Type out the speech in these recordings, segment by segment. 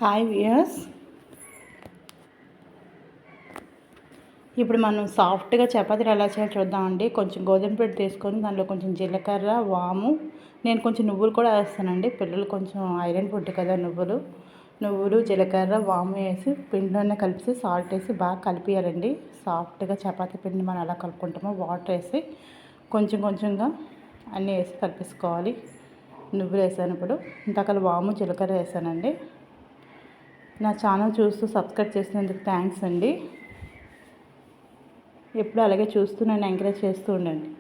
Hi viewers, ఇప్పుడు మనం సాఫ్ట్గా చపాతీలు ఎలా చేయాలో చూద్దామండి. కొంచెం గోధుమ పిండి తీసుకొని దానిలో కొంచెం జీలకర్ర, వాము, నేను కొంచెం నువ్వులు కూడా వేస్తానండి. పిల్లలు కొంచెం ఐరన్ ఫుడ్ కదా, నువ్వులు, జీలకర్ర, వాము వేసి పిండిలోనే కలిపి సాల్ట్ వేసి బాగా కలిపియాలండి. సాఫ్ట్గా చపాతీ పిండిని మనం ఎలా కలుపుకుంటామో వాటర్ వేసి కొంచెం కొంచెంగా అన్నీ వేసి కలిపేసుకోవాలి. నువ్వులు వేసాను, ఇప్పుడు ఇంతకలు వాము, జీలకర్ర వేసానండి. నా ఛానల్ చూస్తూ సబ్స్క్రైబ్ చేసినందుకు థ్యాంక్స్ అండి. ఎప్పుడు అలాగే చూస్తూ నన్ను ఎంకరేజ్ చేస్తూ ఉండండి.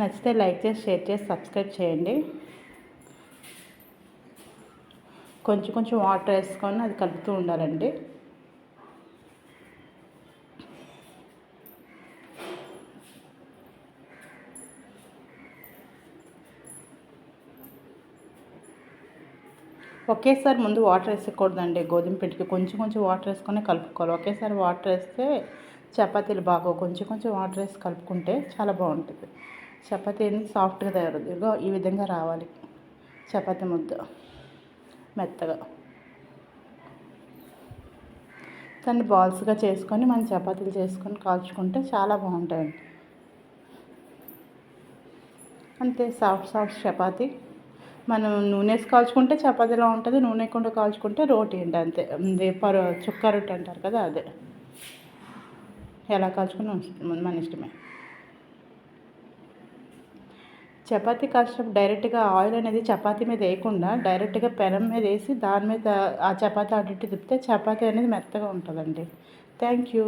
నచ్చితే లైక్ చేసి, షేర్ చేసి, సబ్స్క్రైబ్ చేయండి. కొంచెం కొంచెం వాటర్ వేసుకొని అది కలుపుతూ ఉండాలండి. ఒకేసారి ముందు వాటర్ వేసుకోకూడదండి. గోధుమ పిండికి కొంచెం కొంచెం వాటర్ వేసుకొని కలుపుకోవాలి. ఒకేసారి వాటర్ వేస్తే చపాతీలు బాగా కొంచెం కొంచెం వాటర్ వేసి కలుపుకుంటే చాలా బాగుంటుంది. చపాతీ అనేది సాఫ్ట్గా తయారవుతుంది. ఇదిగో ఈ విధంగా రావాలి చపాతీ ముద్ద మెత్తగా. దాన్ని బాల్స్గా చేసుకొని మనం చపాతీలు చేసుకొని కాల్చుకుంటే చాలా బాగుంటాయండి. అంతే, సాఫ్ట్ చపాతీ. మనం నూనె వేసి కాల్చుకుంటే చపాతీలా ఉంటుంది, నూనె వేయకుండా కాల్చుకుంటే రోటీ అండి. అంతే, చుక్క రొట్టె అంటారు కదా, అదే. ఎలా కాల్చుకుని మన ఇష్టమే. చపాతీ కాల్చినప్పుడు డైరెక్ట్గా ఆయిల్ అనేది చపాతీ మీద వేయకుండా డైరెక్ట్గా పెనం మీద వేసి దాని మీద ఆ చపాతీ అటు ఇటు తిప్పితే చపాతీ అనేది మెత్తగా ఉంటుందండి. Thank you.